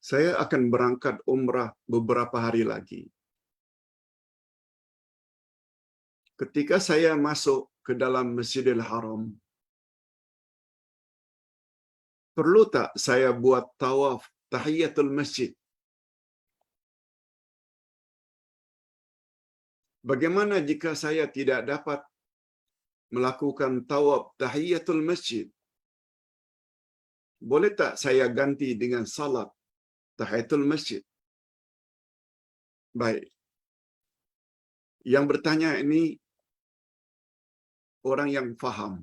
Saya akan berangkat umrah beberapa hari lagi. Ketika saya masuk ke dalam Masjidil Haram, perlu tak saya buat tawaf tahiyatul masjid? Bagaimana jika saya tidak dapat melakukan tawaf tahiyatul masjid? Boleh tak saya ganti dengan salat tahiyatul masjid? Baik. Yang bertanya ini orang yang faham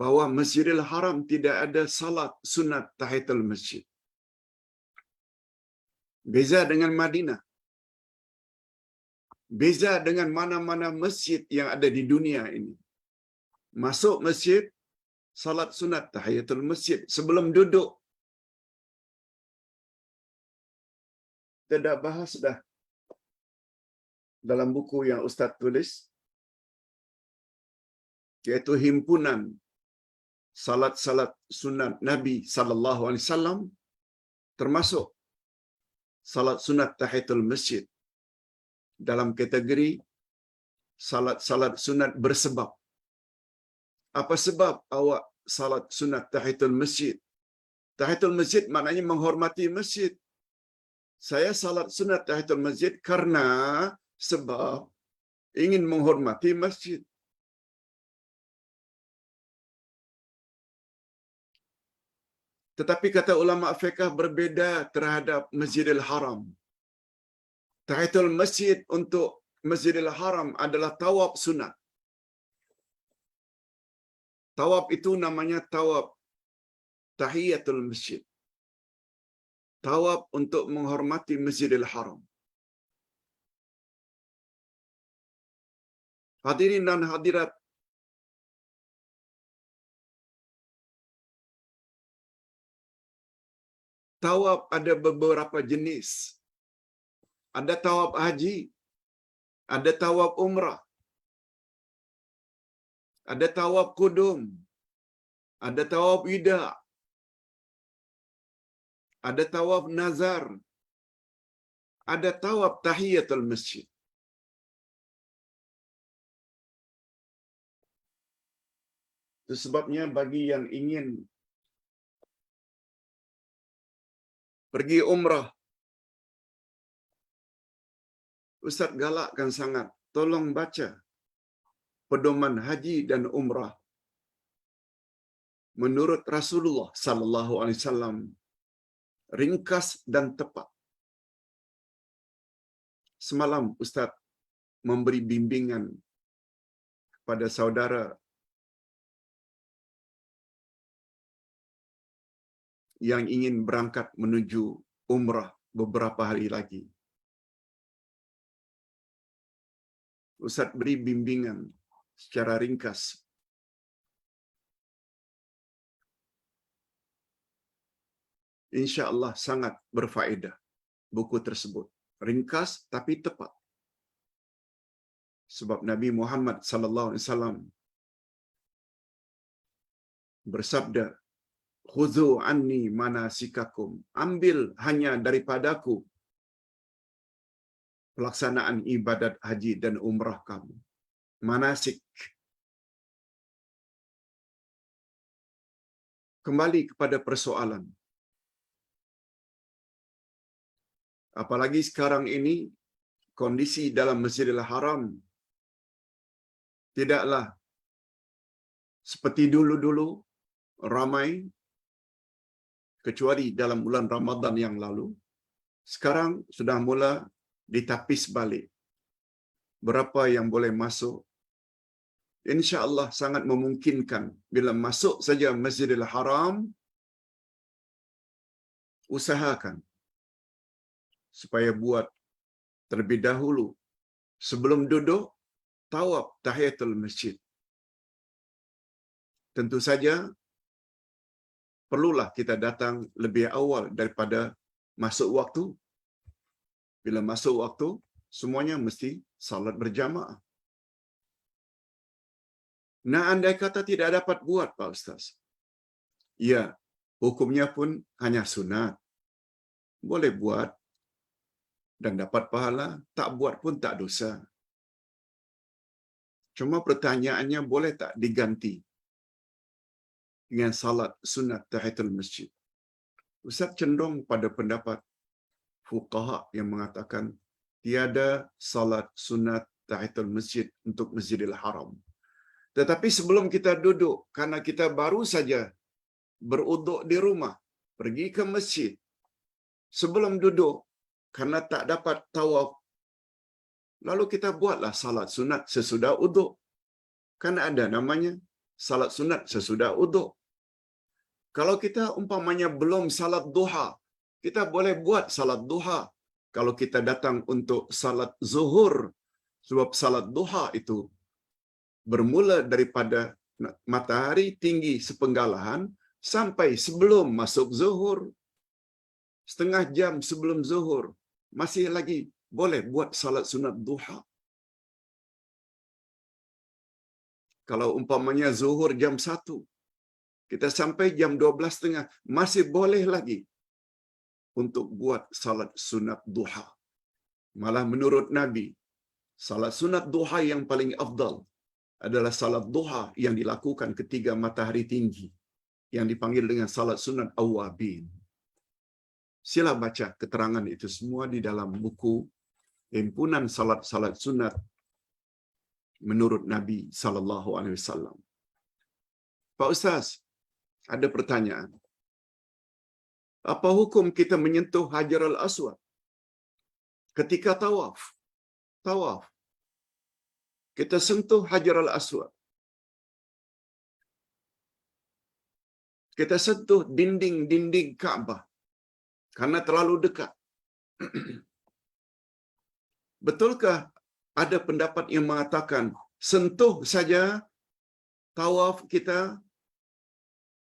bahwa Masjidil Haram tidak ada salat sunat tahiyatul masjid. Beza dengan Madinah. Beza dengan mana-mana masjid yang ada di dunia ini. Masuk masjid, salat sunat tahiyatul masjid sebelum duduk. Kita dah bahas dah dalam buku yang Ustaz tulis, iaitu himpunan salat-salat sunat Nabi sallallahu alaihi wasallam, termasuk salat sunat tahiyatul masjid dalam kategori salat-salat sunat bersebab. Apa sebab awak salat sunat tahiyatul masjid? Tahiyatul masjid maknanya menghormati masjid. Saya salat sunat tahiyatul masjid karena sebab ingin menghormati masjid. Tetapi kata ulama fiqh berbeza terhadap Masjidil Haram. Tahiyatul masjid untuk Masjidil Haram adalah tawaf sunat. Tawaf itu namanya tawaf tahiyatul masjid. Tawaf untuk menghormati Masjidil Haram. Hadirin dan hadirat, tawaf ada beberapa jenis. Ada tawaf haji, ada tawaf umrah, ada tawaf qudum, ada tawaf wida, ada tawaf nazar, ada tawaf tahiyatul masjid. Itu sebabnya bagi yang ingin pergi umrah, Ustaz galakkan sangat, tolong baca pedoman haji dan umrah menurut Rasulullah sallallahu alaihi wasallam, ringkas dan tepat. Semalam Ustaz memberi bimbingan kepada saudara yang ingin berangkat menuju umrah beberapa hari lagi. Ustaz beri bimbingan secara ringkas. InsyaAllah sangat berfaedah buku tersebut. Ringkas tapi tepat. Sebab Nabi Muhammad sallallahu alaihi wasallam bersabda, "Khudhu anni manasikakum." Ambil hanya daripadaku pelaksanaan ibadat haji dan umrah kamu. Manasik. Kembali kepada persoalan. Apalagi sekarang ini kondisi dalam Masjidil Haram tidaklah seperti dulu-dulu ramai, kecuali dalam bulan Ramadan yang lalu. Sekarang sudah mula ditapis balik. Berapa yang boleh masuk? InsyaAllah sangat memungkinkan bila masuk saja Masjidil Haram, usahakan supaya buat terlebih dahulu sebelum duduk tawaf tahiyatul masjid. Tentu saja perlulah kita datang lebih awal daripada masuk waktu. Bila masuk waktu, semuanya mesti salat berjamaah. Nah, andai kata tidak dapat buat, Pak Ustaz. Ya, Hukumnya pun hanya sunat. Boleh buat dan dapat pahala, tak buat pun tak dosa. Cuma pertanyaannya, boleh tak diganti dengan salat sunat tahiyatul masjid? Ustaz cenderung pada pendapat fuqaha yang mengatakan tiada salat sunat tahiyatul masjid untuk Masjidil Haram. Tetapi sebelum kita duduk, karena kita baru saja beruduk di rumah, pergi ke masjid, sebelum duduk, karena tak dapat tawaf, lalu kita buatlah salat sunat sesudah uduk. Kan ada namanya salat sunat sesudah uduk. Kalau kita umpamanya belum salat duha, kita boleh buat salat duha. Kalau kita datang untuk salat zuhur, sebab salat duha itu bermula daripada matahari tinggi sepenggalahan sampai sebelum masuk zuhur. Setengah jam sebelum zuhur, masih lagi boleh buat salat sunat duha. Kalau umpamanya zuhur jam 1, kita sampai jam 12.30, masih boleh lagi untuk buat salat sunat duha. Malah menurut Nabi, salat sunat duha yang paling afdal adalah salat duha yang dilakukan ketika matahari tinggi, yang dipanggil dengan salat sunat awabin. Sila baca keterangan itu semua di dalam buku himpunan salat-salat sunat menurut Nabi sallallahu alaihi wasallam. Pak Ustaz, ada pertanyaan. Apa hukum kita menyentuh Hajarul Aswad ketika tawaf? Tawaf. Kita sentuh Hajarul Aswad. Kita sentuh dinding-dinding Kaabah karena terlalu dekat. Betulkah ada pendapat yang mengatakan sentuh saja tawaf kita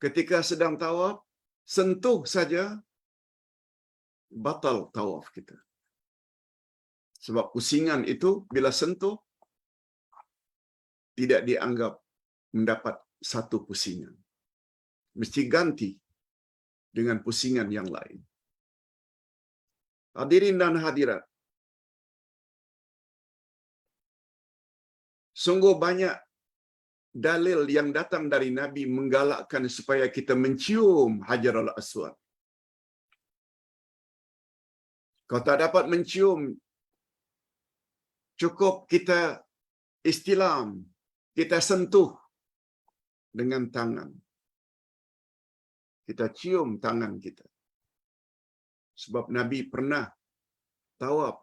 ketika sedang tawaf, sentuh saja batal tawaf kita. Sebab pusingan itu bila sentuh tidak dianggap mendapat satu pusingan. Mesti ganti dengan pusingan yang lain. Hadirin dan hadirat, sungguh banyak dalil yang datang dari Nabi menggalakkan supaya kita mencium Hajarul Aswad. Kalau tak dapat mencium, cukup kita istilam, kita sentuh dengan tangan. Kita cium tangan kita. Sebab Nabi pernah tawaf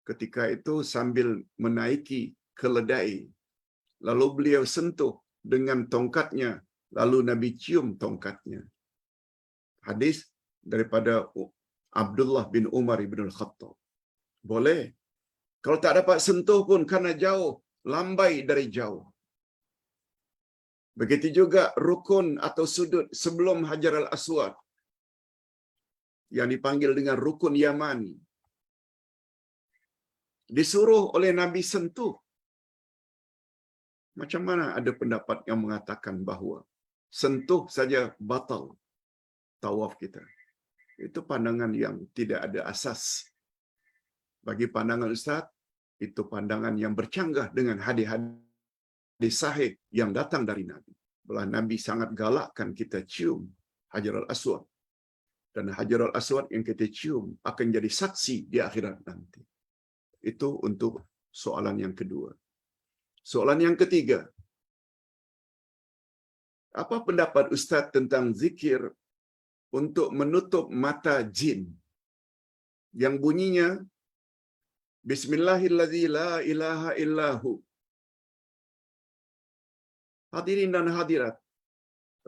ketika itu sambil menaiki keledai. Lalu beliau sentuh dengan tongkatnya, lalu Nabi cium tongkatnya. Hadis daripada Abdullah bin Umar bin Al-Khattab. Boleh. Kalau tak dapat sentuh pun karena jauh, lambai dari jauh. Begitu juga rukun atau sudut sebelum Hajarul Aswad yang dipanggil dengan rukun Yamani. Disuruh oleh Nabi sentuh. Macam mana ada pendapat yang mengatakan bahawa sentuh saja batal tawaf kita? Itu pandangan yang tidak ada asas. Bagi pandangan Ustaz, itu pandangan yang bercanggah dengan hadis sahih yang datang dari Nabi. Belah Nabi sangat galakkan kita cium Hajarul Aswad. Dan Hajarul Aswad yang kita cium akan jadi saksi di akhirat nanti. Itu untuk soalan yang kedua. Soalan yang ketiga. Apa pendapat Ustaz tentang zikir untuk menutup mata jin yang bunyinya Bismillahirrahmanirrahim la ilaha illahu. Hadirin dan hadirat,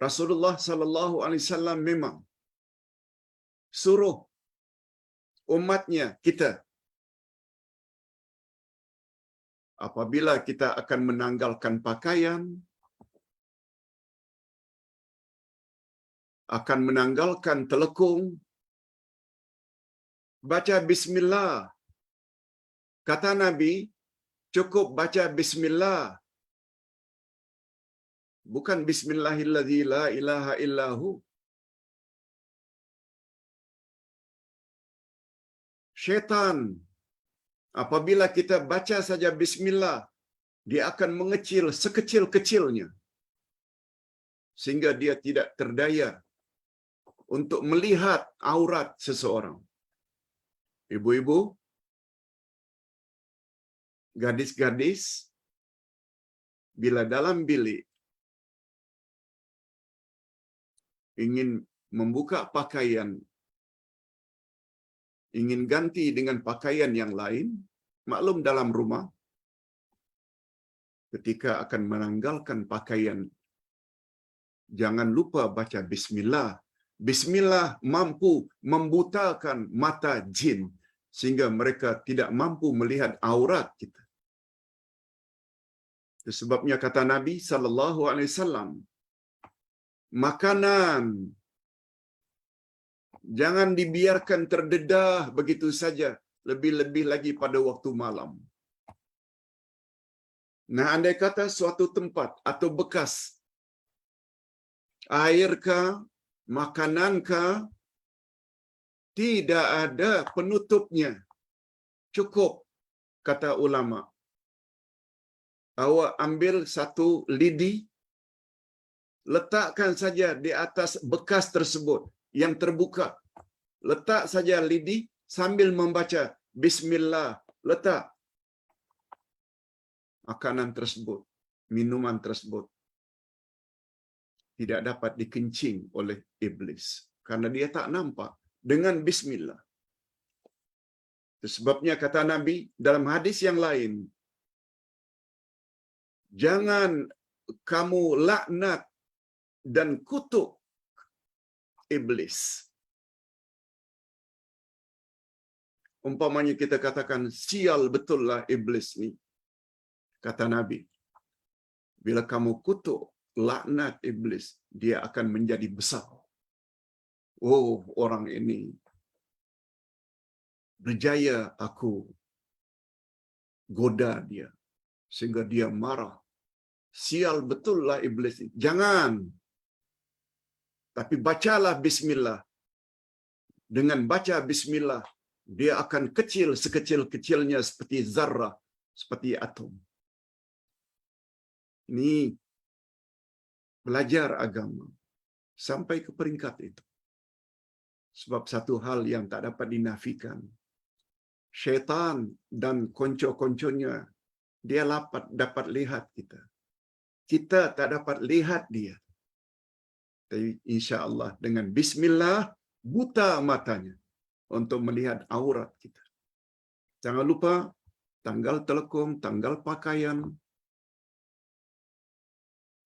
Rasulullah sallallahu alaihi wasallam memang suruh umatnya kita apabila kita akan menanggalkan pakaian, akan menanggalkan telekung, baca bismillah. Kata Nabi, cukup baca bismillah bukan bismillahilladzi la ilaha illahu. Syaitan apabila kita baca saja bismillah, dia akan mengecil sekecil-kecilnya sehingga dia tidak terdaya untuk melihat aurat seseorang. Ibu-ibu, gadis-gadis, bila dalam bilik ingin membuka pakaian, ingin ganti dengan pakaian yang lain, maklum dalam rumah, ketika akan menanggalkan pakaian, jangan lupa baca bismillah. Bismillah mampu membutakan mata jin sehingga mereka tidak mampu melihat aurat kita. Itu sebabnya kata Nabi sallallahu alaihi wasallam, makanan jangan dibiarkan terdedah begitu saja, lebih-lebih lagi pada waktu malam. Nah, andai kata suatu tempat atau bekas airkah, makanankah, tidak ada penutupnya, cukup, kata ulama, awak ambil satu lidi, letakkan saja di atas bekas tersebut yang terbuka. Letak saja lidi sambil membaca bismillah, letak makanan tersebut, minuman tersebut tidak dapat dikencing oleh iblis karena dia tak nampak dengan bismillah. Itu sebabnya kata Nabi dalam hadis yang lain, jangan kamu laknat dan kutuk iblis. Umpamanya kita katakan, sial betul lah iblis ni. Kata Nabi, bila kamu kutuk, laknat iblis, dia akan menjadi besar. Oh, orang ini berjaya aku goda dia, sehingga dia marah. Sial betul lah iblis ini. Jangan. Tapi bacalah bismillah. Dengan baca bismillah, dia akan kecil sekecil-kecilnya seperti zarrah, seperti atom. Ini belajar agama sampai ke peringkat itu. Sebab satu hal yang tak dapat dinafikan, syaitan dan konco-konconya, dia dapat lihat kita. Kita tak dapat lihat dia. Tapi insya-Allah dengan bismillah, buta matanya untuk melihat aurat kita. Jangan lupa tanggal telekung, tanggal pakaian,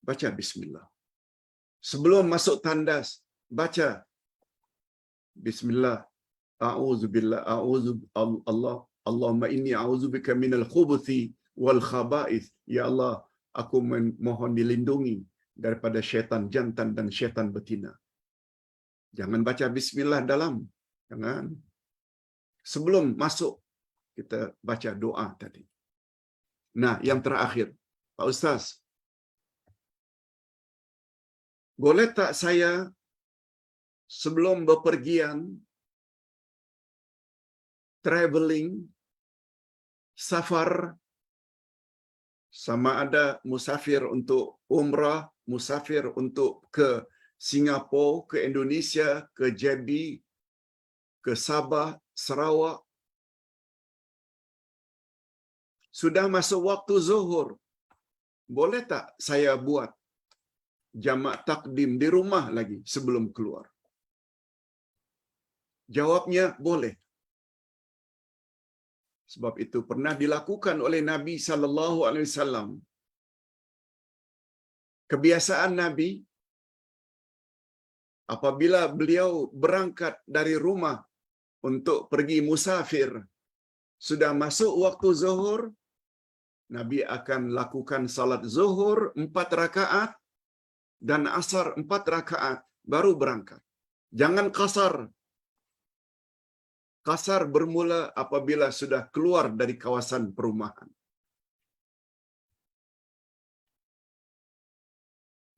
baca bismillah. Sebelum masuk tandas, baca bismillah. A'udzubillah, Allahumma inni a'udzubika minal khubuthi wal khaba'ith. Ya Allah, aku mohon dilindungi daripada syaitan jantan dan syaitan betina. Jangan baca bismillah dalam. Jangan. Sebelum masuk, kita baca doa tadi. Nah, yang terakhir, Pak Ustaz, boleh tak saya sebelum bepergian, traveling, safar, sama ada musafir untuk umrah, musafir untuk ke Singapura, ke Indonesia, ke JB, ke Sabah, Sarawak. Sudah masuk waktu zuhur, boleh tak saya buat jamak takdim di rumah lagi sebelum keluar? Jawabnya boleh. Sebab itu pernah dilakukan oleh Nabi sallallahu alaihi wasallam. Kebiasaan Nabi apabila beliau berangkat dari rumah untuk pergi musafir, sudah masuk waktu zuhur, Nabi akan lakukan salat zuhur 4 rakaat dan asar 4 rakaat baru berangkat. Jangan kasar. Kasar bermula apabila sudah keluar dari kawasan perumahan.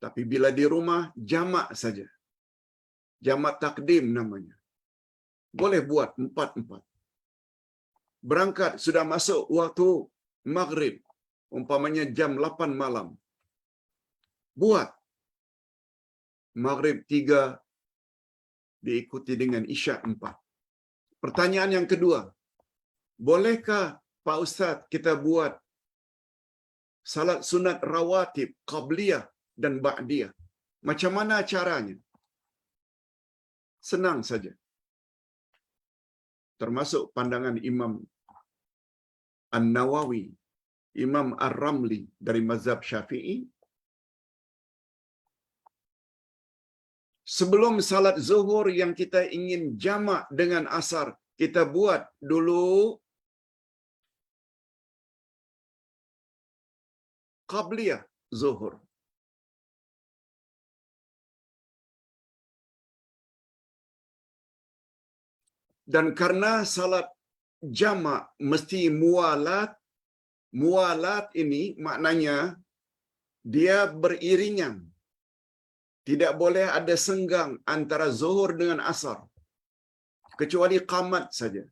Tapi bila di rumah, jamak saja. Jamak takdim namanya. Boleh buat 4-4. Berangkat sudah masuk waktu maghrib. Umpamanya jam 8 malam. Buat. Maghrib 3 diikuti dengan isyak 4. Pertanyaan yang kedua. Bolehkah Pak Ustaz kita buat salat sunat rawatib, qabliyah dan ba'diyah? Macam mana caranya? Senang saja. Termasuk pandangan Imam An-Nawawi, Imam Ar-Ramli dari mazhab Syafi'i. Sebelum salat zuhur yang kita ingin jamak dengan asar, kita buat dulu qabliyah zuhur. Dan karena salat jamak mesti mualat, mualat ini maknanya dia beriringan. Tidak boleh ada senggang antara zuhur dengan asar. Kecuali qamat saja.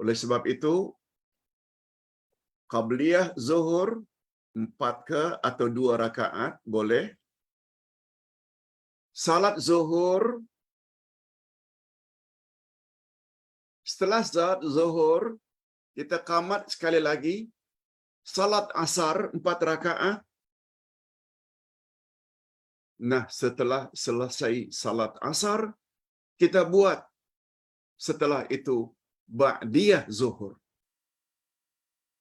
Oleh sebab itu, qabliyah zuhur 4 ke atau 2 rakaat boleh. Salat zuhur, setelah salat zuhur, kita qamat sekali lagi. Salat asar 4 rakaat. Nah, setelah selesai salat asar, kita buat setelah itu ba'diyah zuhur.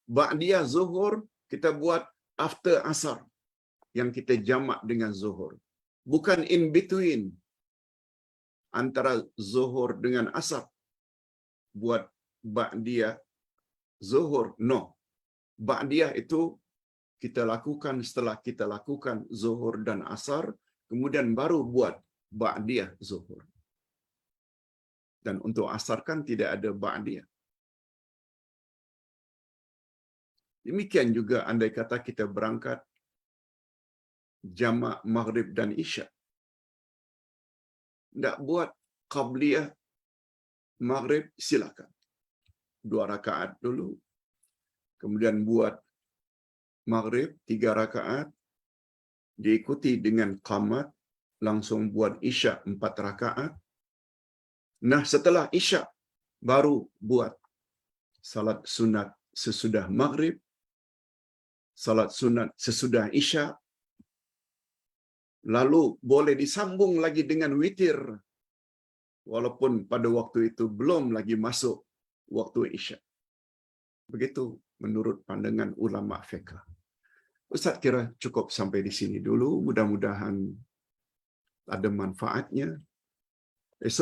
Ba'diyah zuhur kita buat after asar yang kita jamak dengan zuhur. Bukan in between antara zuhur dengan asar. Buat ba'diyah zuhur. No. Ba'diyah itu kita lakukan setelah kita lakukan zuhur dan asar, kemudian baru buat ba'diyah zuhur. Dan untuk asar kan tidak ada ba'diyah. Demikian juga andai kata kita berangkat jamak maghrib dan isyak. Tidak buat qabliyah maghrib, silakan. 2 rakaat dulu. Kemudian buat maghrib 3 rakaat. Diikuti dengan qamat. Langsung buat isyak 4 rakaat. Nah, setelah isyak baru buat salat sunat sesudah maghrib, salat sunat sesudah isyak, lalu boleh disambung lagi dengan witir, walaupun pada waktu itu belum lagi masuk waktu isyak. Begitu menurut pandangan ulama fiqh. Ustaz kira cukup sampai di sini dulu. Mudah-mudahan ada manfaatnya.